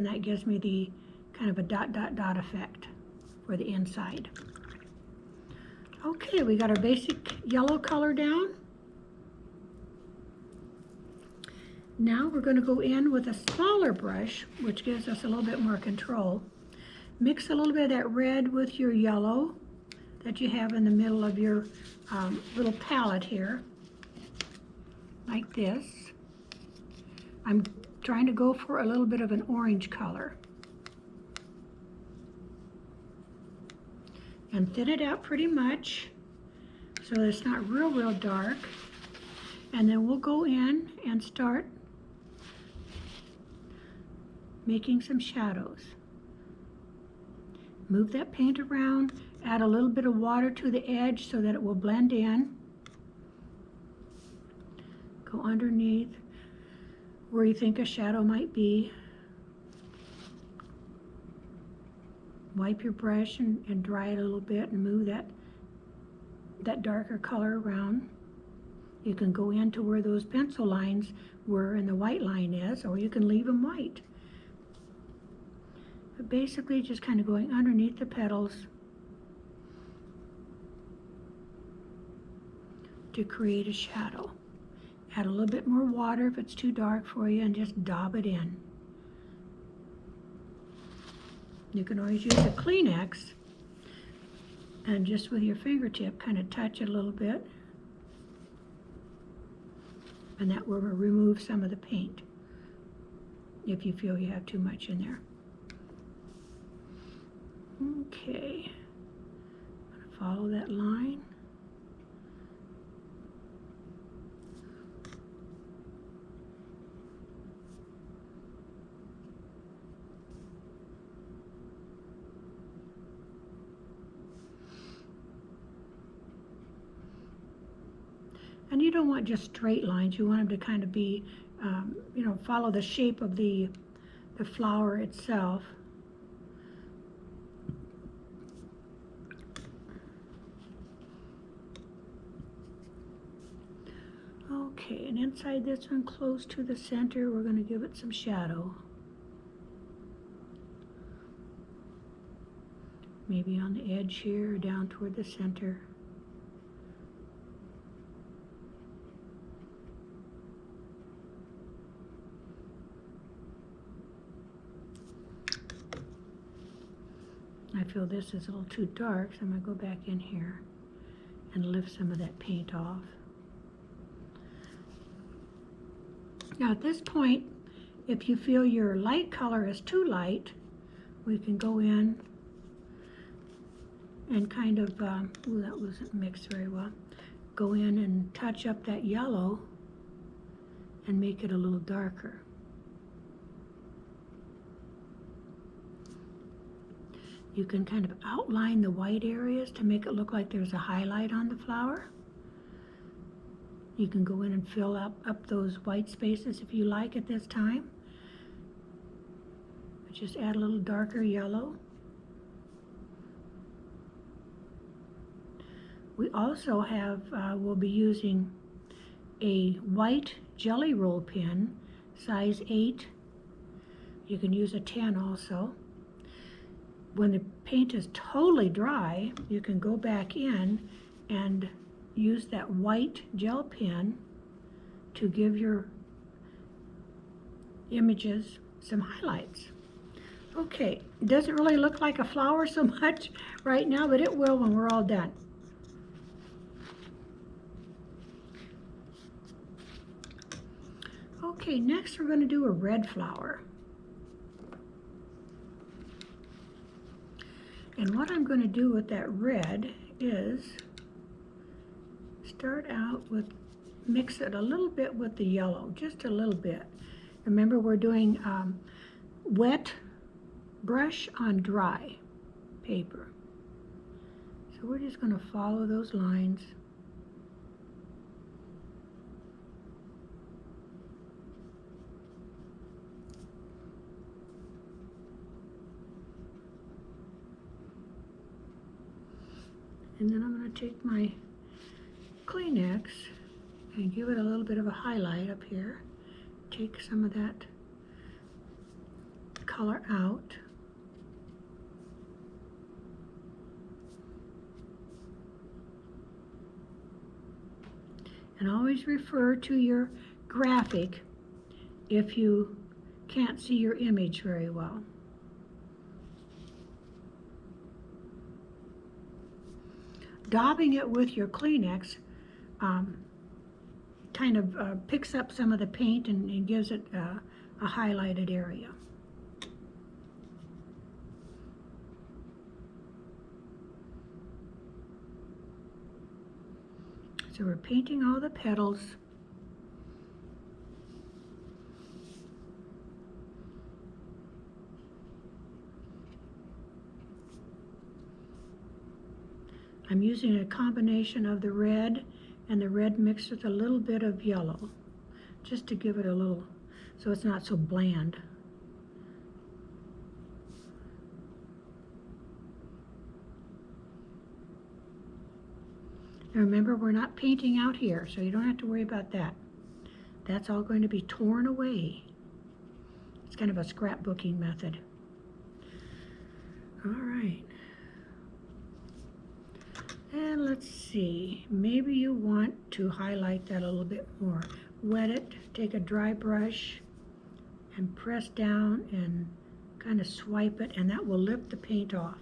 And that gives me the kind of a dot, dot, dot effect for the inside. Okay, we got our basic yellow color down. Now we're going to go in with a smaller brush, which gives us a little bit more control. Mix a little bit of that red with your yellow that you have in the middle of your little palette here, like this. I'm trying to go for a little bit of an orange color. And thin it out pretty much so that it's not real dark. And then we'll go in and start making some shadows. Move that paint around, add a little bit of water to the edge so that it will blend in. Go underneath where you think a shadow might be. Wipe your brush and dry it a little bit and move that darker color around. You can go into where those pencil lines were and the white line is, or you can leave them white. But basically just kind of going underneath the petals to create a shadow. Add a little bit more water if it's too dark for you and just daub it in. You can always use a Kleenex and just with your fingertip kind of touch it a little bit, and that will remove some of the paint if you feel you have too much in there. Okay, I'm going to follow that line. And you don't want just straight lines. You want them to kind of be, you know, follow the shape of the flower itself. Okay, and inside this one, close to the center, we're going to give it some shadow. Maybe on the edge here or down toward the center. I feel this is a little too dark, so I'm going to go back in here and lift some of that paint off. Now at this point, if you feel your light color is too light, we can go in and kind of, ooh, that wasn't mixed very well. Go in and touch up that yellow and make it a little darker. You can kind of outline the white areas to make it look like there's a highlight on the flower. You can go in and fill up those white spaces if you like at this time. But just add a little darker yellow. We also have, we'll be using a white jelly roll pen, size 8. You can use a 10 also. When the paint is totally dry, you can go back in and use that white gel pen to give your images some highlights. Okay, it doesn't really look like a flower so much right now, but it will when we're all done. Okay, next we're going to do a red flower. And what I'm going to do with that red is start out with, mix it a little bit with the yellow, just a little bit. Remember, we're doing wet brush on dry paper. So we're just going to follow those lines. And then I'm going to take my Kleenex and give it a little bit of a highlight up here. Take some of that color out. And always refer to your graphic if you can't see your image very well. Daubing it with your Kleenex kind of picks up some of the paint and gives it a highlighted area. So we're painting all the petals. I'm using a combination of the red and the red mixed with a little bit of yellow, just to give it a little, so it's not so bland. Now remember, we're not painting out here, so you don't have to worry about that. That's all going to be torn away. It's kind of a scrapbooking method. All right. And let's see, maybe you want to highlight that a little bit more. Wet it, take a dry brush and press down and kind of swipe it, and that will lift the paint off.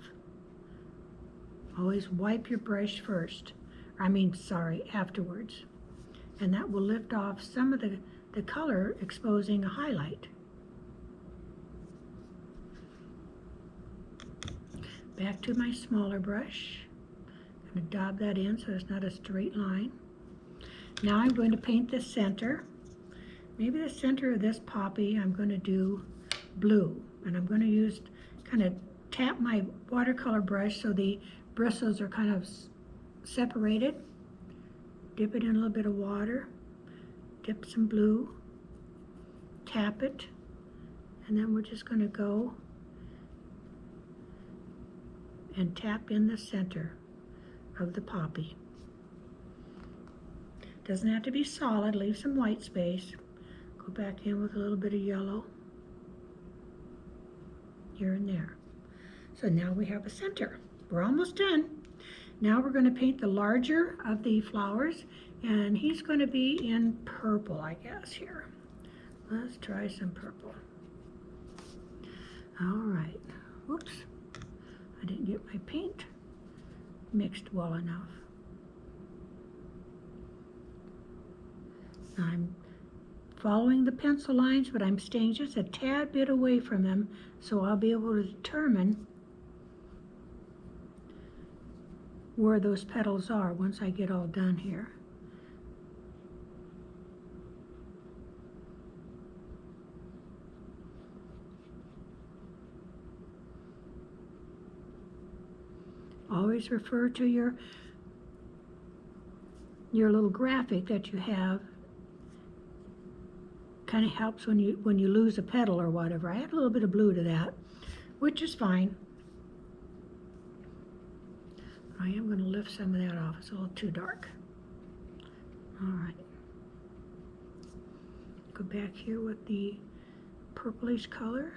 Always wipe your brush first. Afterwards. And that will lift off some of the color, exposing a highlight. Back to my smaller brush. I'm going to dab that in so it's not a straight line. Now I'm going to paint the center. Maybe the center of this poppy I'm going to do blue. And I'm going to kind of tap my watercolor brush so the bristles are kind of separated. Dip it in a little bit of water. Dip some blue. Tap it. And then we're just going to go and tap in the center of the poppy. Doesn't have to be solid, leave some white space. Go back in with a little bit of yellow here and there. So now we have a center. We're almost done. Now we're going to paint the larger of the flowers, and he's going to be in purple, I guess, here. Let's try some purple. All right. Whoops. I didn't get my paint mixed well enough. I'm following the pencil lines, but I'm staying just a tad bit away from them, so I'll be able to determine where those petals are once I get all done here. Always refer to your little graphic that you have. Kind of helps when you lose a petal or whatever. I add a little bit of blue to that, which is fine. I am going to lift some of that off. It's a little too dark. All right. Go back here with the purplish color.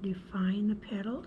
Define the petals.